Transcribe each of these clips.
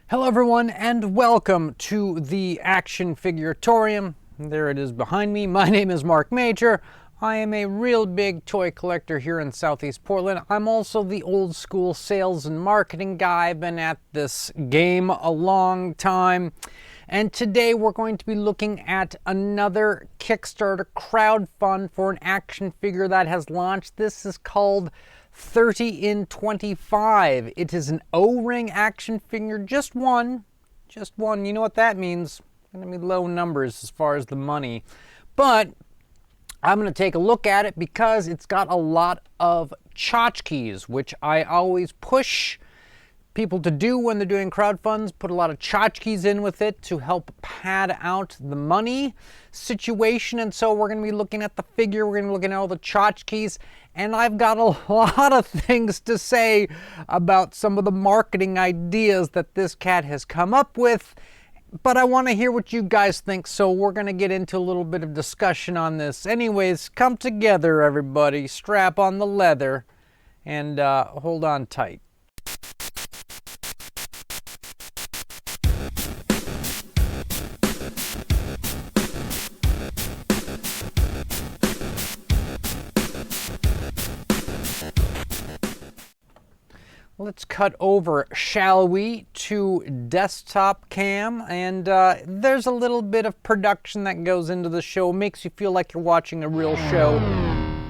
Hello everyone and welcome to the Action Figuratorium. There it is behind me. My name is Mark Major. I am a real big toy collector here in Southeast Portland. I'm also the old school sales and marketing guy. I've been at this game a long time. And today we're going to be looking at another Kickstarter crowdfund for an action figure that has launched. This is called 30 in 25. It is an O-ring action figure, just one. You know what that means. Gonna be low numbers as far as the money. But I'm gonna take a look at it because it's got a lot of tchotchkes, which I always push people to do when they're doing crowdfunds. Put a lot of tchotchkes in with it to help pad out the money situation. And so we're going to be looking at the figure, we're going to be looking at all the tchotchkes, and I've got a lot of things to say about some of the marketing ideas that this cat has come up with. But I want to hear what you guys think, so we're going to get into a little bit of discussion on this. Anyways, come together everybody, strap on the leather, and hold on tight. Let's cut over, shall we, to desktop cam, and there's a little bit of production that goes into the show. It makes you feel like you're watching a real show.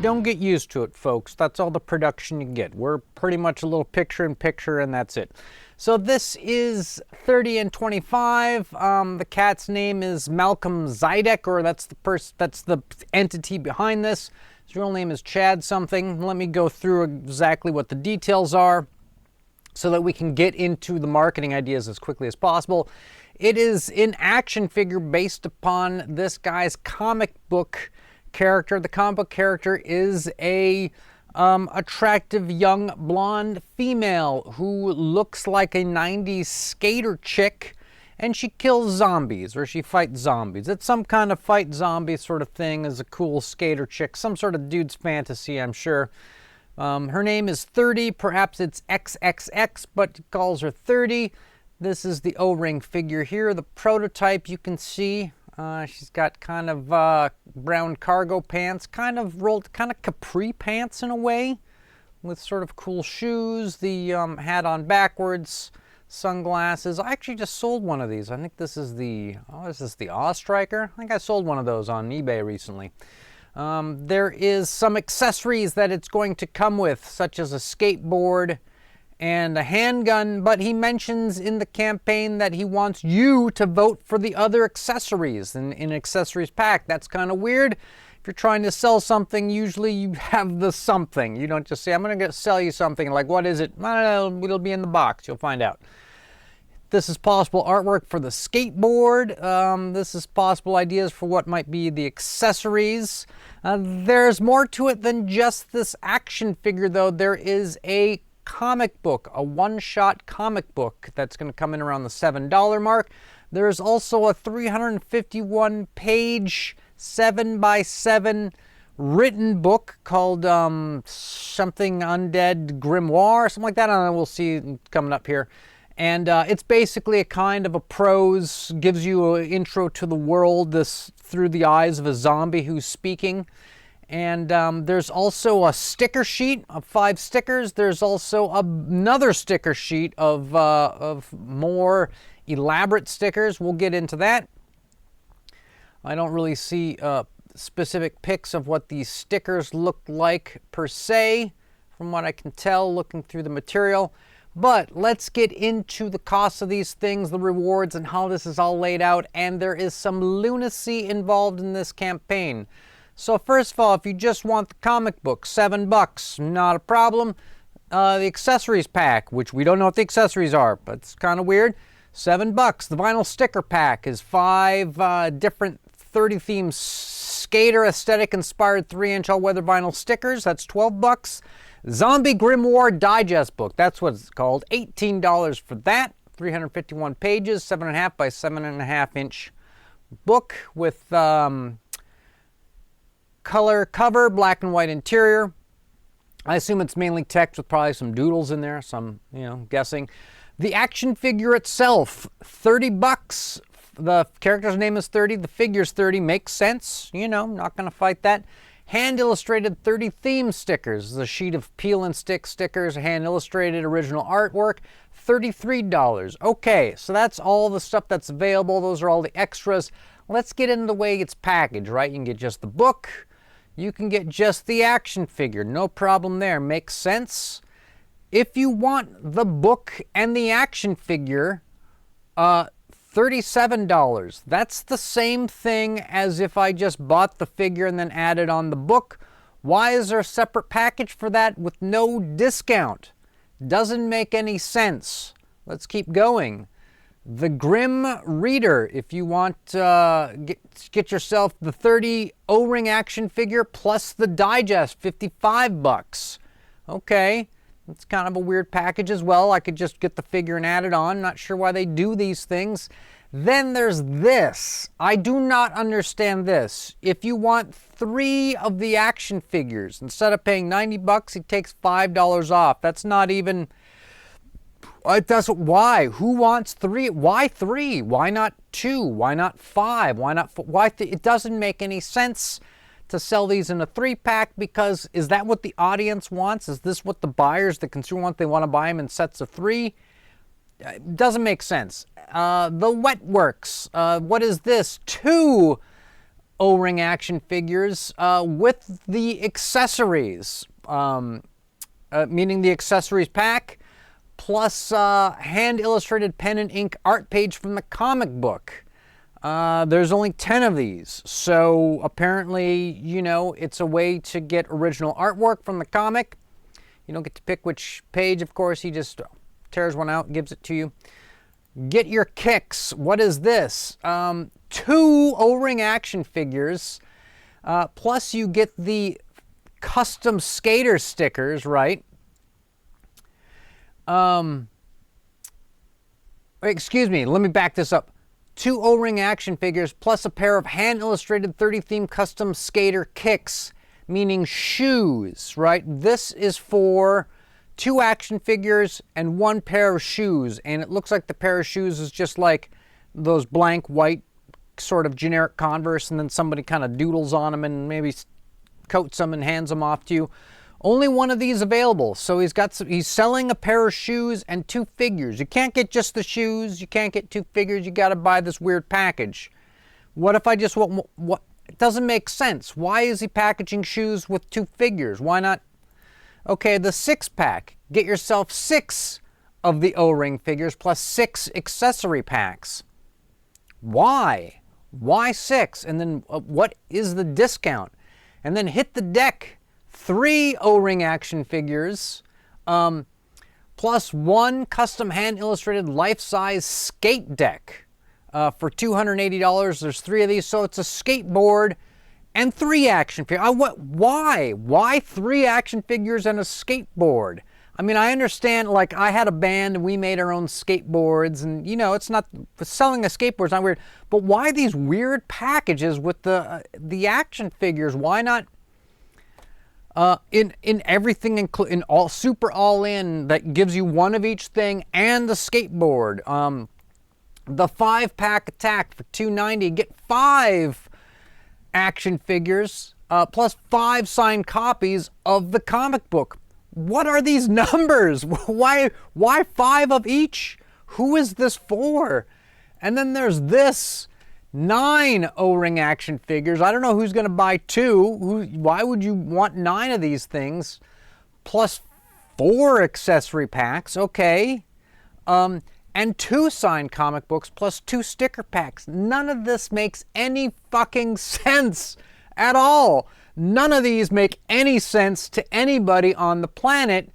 Don't get used to it, folks. That's all the production you get. We're pretty much a little picture-in-picture, and that's it. So this is 30 in 25. The cat's name is Malcolm Zydek, or that's the entity behind this. His real name is Chad something. Let me go through exactly what the details are, so that we can get into the marketing ideas as quickly as possible. It is an action figure based upon this guy's comic book character. The comic book character is a attractive young blonde female who looks like a 90s skater chick, and she kills zombies, or she fights zombies. It's some kind of fight zombie sort of thing as a cool skater chick, some sort of dude's fantasy, I'm sure. Her name is 30, perhaps it's XXX, but he calls her 30. This is the O-ring figure here. The prototype you can see, she's got kind of brown cargo pants, kind of rolled, kind of capri pants in a way, with sort of cool shoes, the hat on backwards, sunglasses. I actually just sold one of these. I think this is the, is this the Awe Striker? I think I sold one of those on eBay recently. There is some accessories that it's going to come with, such as a skateboard and a handgun, but he mentions in the campaign that he wants you to vote for the other accessories in an accessories pack. That's kind of weird. If you're trying to sell something, usually you have the something. You don't just say, I'm going to sell you something, like, what is it? I don't know, it'll be in the box. You'll find out. This is possible artwork for the skateboard. This is possible ideas for what might be the accessories. There's more to it than just this action figure, though. There is a comic book, a one-shot comic book that's going to come in around the $7 mark. There's also a 351-page 7x7 written book called something Undead Grimoire, something like that. I don't know, we'll see coming up here. And it's basically a kind of a prose, gives you an intro to the world through the eyes of a zombie who's speaking. And there's also a sticker sheet of 5 stickers. There's also another sticker sheet of more elaborate stickers. We'll get into that. I don't really see specific pics of what these stickers look like per se, from what I can tell looking through the material. But let's get into the cost of these things, the rewards, and how this is all laid out. And there is some lunacy involved in this campaign. So first of all, if you just want the comic book, $7, not a problem. The accessories pack, which we don't know what the accessories are, but it's kind of weird, $7. The vinyl sticker pack is 5 different 30 themed skater aesthetic inspired 3-inch all-weather vinyl stickers. That's $12. Zombie Grimoire Digest book, that's what it's called, $18 for that. 351 pages, 7.5 by 7.5 inch book with color cover, black and white interior. I assume it's mainly text with probably some doodles in there, some, guessing. The action figure itself, 30 bucks. The character's name is 30, the figure's 30, makes sense. You know, not gonna fight that. Hand illustrated 30 theme stickers. This is a sheet of peel and stick stickers, hand illustrated original artwork, $33. Okay, so that's all the stuff that's available. Those are all the extras. Let's get into the way it's packaged, right? You can get just the book. You can get just the action figure. No problem there. Makes sense. If you want the book and the action figure, $37. That's the same thing as if I just bought the figure and then added on the book. Why is there a separate package for that with no discount? Doesn't make any sense. Let's keep going. The Grim Reader, if you want get yourself the 30 O-ring action figure plus the digest, 55 bucks. Okay. It's kind of a weird package as well. I could just get the figure and add it on. Not sure why they do these things. Then there's this. I do not understand this. If you want 3 of the action figures, instead of paying 90 bucks, he takes $5 off. That's not even... why? Who wants 3? Why 3? Why not 2? Why not 5? Why not 4? Why? It doesn't make any sense to sell these in a 3-pack, because is that what the audience wants? Is this what the buyers, the consumer want? They want to buy them in sets of 3? It doesn't make sense. The Wet Works. What is this? 2 O-ring action figures with the accessories, meaning the accessories pack, plus hand illustrated pen and ink art page from the comic book. There's only 10 of these, so apparently, you know, it's a way to get original artwork from the comic. You don't get to pick which page, of course. He just tears one out, gives it to you. Get your kicks. What is this? 2 O-ring action figures, plus you get the custom skater stickers, right? Excuse me, let me back this up. 2 O-ring action figures plus a pair of hand-illustrated 30-theme custom skater kicks, meaning shoes, right? This is for 2 action figures and 1 pair of shoes, and it looks like the pair of shoes is just like those blank white sort of generic Converse, and then somebody kind of doodles on them and maybe coats them and hands them off to you. Only 1 of these available, so he's selling a pair of shoes and 2 figures. You can't get just the shoes, you can't get 2 figures, you got to buy this weird package. What if I just want, what? It doesn't make sense. Why is he packaging shoes with 2 figures? Why not? Okay, the 6-pack. Get yourself 6 of the O-ring figures plus 6 accessory packs. Why? Why 6? And then what is the discount? And then hit the deck. 3 O-ring action figures, plus 1 custom hand-illustrated life-size skate deck for $280. There's 3 of these, so it's a skateboard and 3 action figures. Why? Why 3 action figures and a skateboard? I mean, I understand, like, I had a band and we made our own skateboards, and, you know, it's not, selling a skateboard is not weird, but why these weird packages with the action figures? Why not in everything, in all super all in, that gives you 1 of each thing and the skateboard? The 5-pack attack for $290. Get 5 action figures plus 5 signed copies of the comic book. What are these numbers? Why 5 of each? Who is this for? And then there's this 9 O-ring action figures. I don't know who's going to buy 2. Why would you want 9 of these things? Plus 4 accessory packs. Okay. And 2 signed comic books plus 2 sticker packs. None of this makes any fucking sense at all. None of these make any sense to anybody on the planet,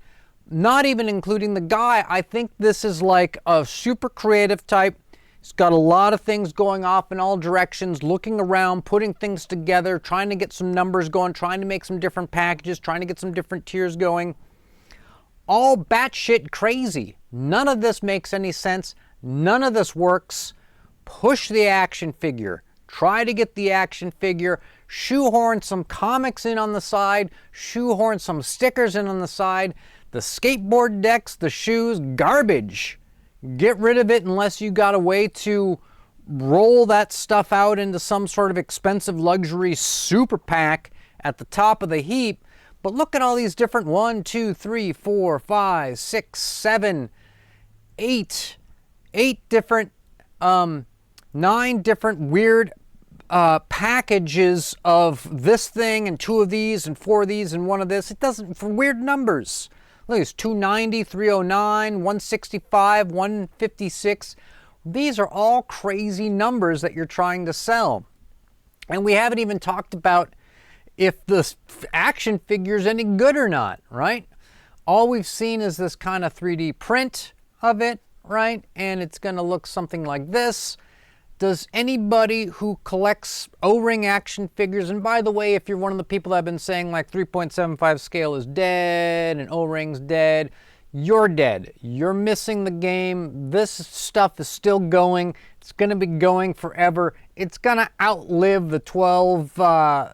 not even including the guy. I think this is like a super creative type. He's got a lot of things going off in all directions, looking around, putting things together, trying to get some numbers going, trying to make some different packages, trying to get some different tiers going. All batshit crazy. None of this makes any sense. None of this works. Push the action figure. Try to get the action figure. Shoehorn some comics in on the side. Shoehorn some stickers in on the side. The skateboard decks, the shoes, garbage. get rid of it unless you got a way to roll that stuff out into some sort of expensive luxury super pack at the top of the heap. But look at all these different 1, 2, 3, 4, 5, 6, 7, 8 different 9 different weird packages of this thing and 2 of these and 4 of these and 1 of this. It doesn't, for weird numbers. Look, it's 290, 309, 165, 156. These are all crazy numbers that you're trying to sell. And we haven't even talked about if the action figure is any good or not, right? All we've seen is this kind of 3D print of it, right? And it's going to look something like this. Does anybody who collects O-ring action figures, and by the way, if you're one of the people that have been saying like 3.75 scale is dead and O-ring's dead, you're dead. You're missing the game. This stuff is still going. It's going to be going forever. It's going to outlive the 12, the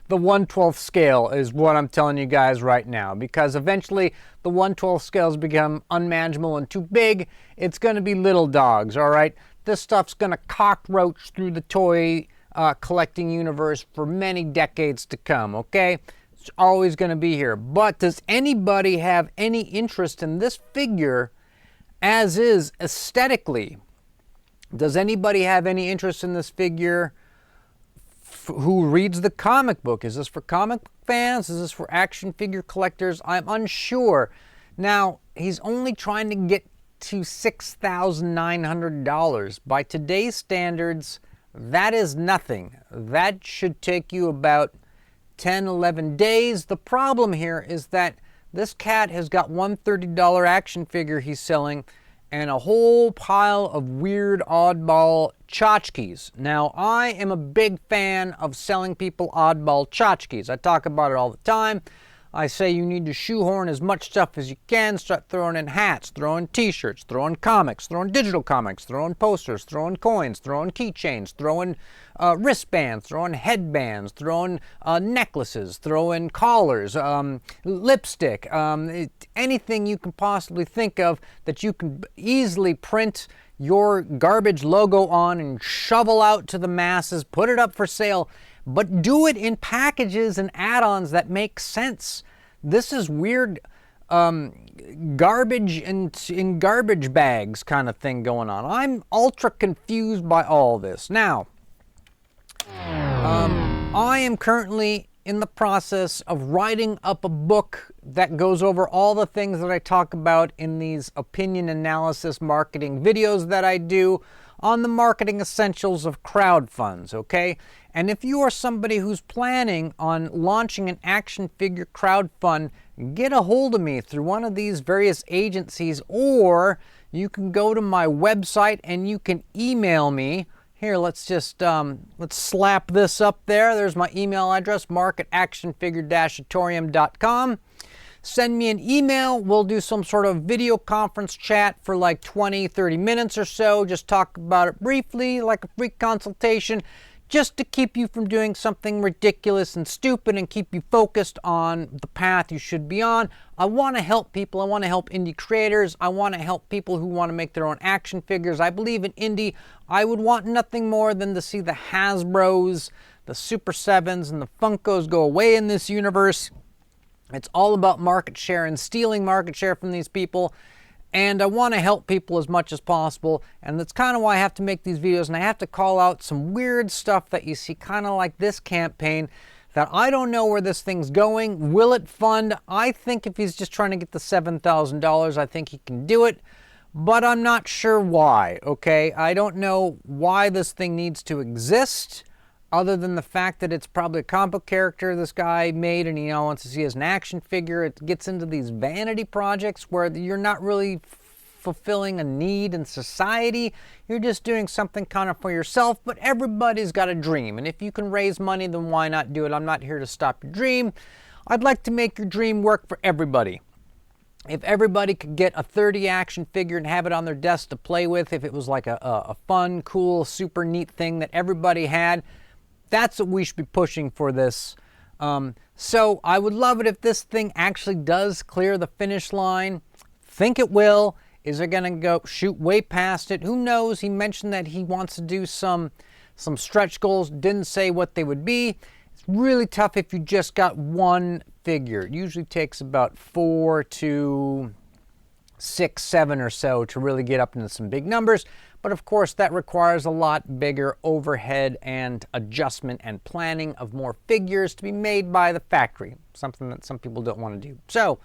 1/12 scale is what I'm telling you guys right now, because eventually the 1/12 scales become unmanageable and too big. It's going to be little dogs, all right? This stuff's going to cockroach through the toy collecting universe for many decades to come, okay? It's always going to be here. But does anybody have any interest in this figure as is aesthetically? Does anybody have any interest in this figure who reads the comic book? Is this for comic book fans? Is this for action figure collectors? I'm unsure. Now, he's only trying to get to $6,900. By today's standards, that is nothing. That should take you about 10, 11 days. The problem here is that this cat has got one $30 action figure he's selling and a whole pile of weird oddball tchotchkes. Now, I am a big fan of selling people oddball tchotchkes. I talk about it all the time. I say you need to shoehorn as much stuff as you can. Start throwing in hats, throwing t-shirts, throwing comics, throwing digital comics, throwing posters, throwing coins, throwing keychains, throwing wristbands, throwing headbands, throwing necklaces, throwing collars, lipstick, anything you can possibly think of that you can easily print your garbage logo on and shovel out to the masses, put it up for sale. But do it in packages and add-ons that make sense. This is weird garbage and in garbage bags kind of thing going on. I'm ultra confused by all this. Now, I am currently in the process of writing up a book that goes over all the things that I talk about in these opinion analysis marketing videos that I do on the marketing essentials of crowd funds, okay? And if you are somebody who's planning on launching an action figure crowd fund, get a hold of me through one of these various agencies, or you can go to my website and you can email me. Here, let's just, let's slap this up there. There's my email address, mark@actionfigure-atorium.com. Send me an email. We'll do some sort of video conference chat for like 20, 30 minutes or so. Just talk about it briefly, like a free consultation, just to keep you from doing something ridiculous and stupid and keep you focused on the path you should be on. I want to help people. I want to help indie creators. I want to help people who want to make their own action figures. I believe in indie. I would want nothing more than to see the Hasbros, the Super 7s, and the Funkos go away in this universe. It's all about market share and stealing market share from these people. And I want to help people as much as possible. And that's kind of why I have to make these videos. And I have to call out some weird stuff that you see, kind of like this campaign, that I don't know where this thing's going. Will it fund? I think if he's just trying to get the $7,000, I think he can do it. But I'm not sure why, okay? I don't know why this thing needs to exist, other than the fact that it's probably a comic book character this guy made and he now wants to see as an action figure. It gets into these vanity projects where you're not really fulfilling a need in society. You're just doing something kind of for yourself, but everybody's got a dream. And if you can raise money, then why not do it? I'm not here to stop your dream. I'd like to make your dream work for everybody. If everybody could get a 30 action figure and have it on their desk to play with, if it was like a fun, cool, super neat thing that everybody had, that's what we should be pushing for this. So I would love it if this thing actually does clear the finish line. Think it will. Is it going to go shoot way past it? Who knows? He mentioned that he wants to do some stretch goals. Didn't say what they would be. It's really tough if you just got one figure. It usually takes about 4 to 6, 7 or so to really get up into some big numbers. But of course, that requires a lot bigger overhead and adjustment and planning of more figures to be made by the factory, something that some people don't want to do. So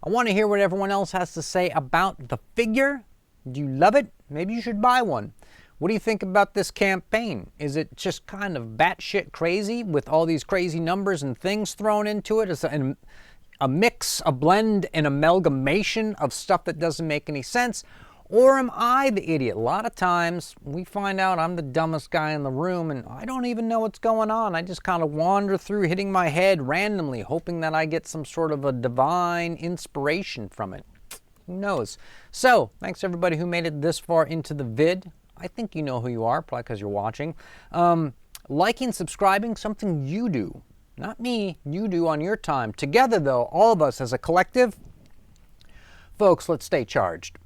I want to hear what everyone else has to say about the figure. Do you love it? Maybe you should buy one. What do you think about this campaign? Is it just kind of batshit crazy with all these crazy numbers and things thrown into it? Is it a mix, a blend, an amalgamation of stuff that doesn't make any sense? Or am I the idiot? A lot of times we find out I'm the dumbest guy in the room and I don't even know what's going on. I just kind of wander through hitting my head randomly, hoping that I get some sort of a divine inspiration from it. Who knows? So, thanks to everybody who made it this far into the vid. I think you know who you are, probably because you're watching. Liking, subscribing, something you do. Not me, you do on your time. Together, though, all of us as a collective, folks, let's stay charged.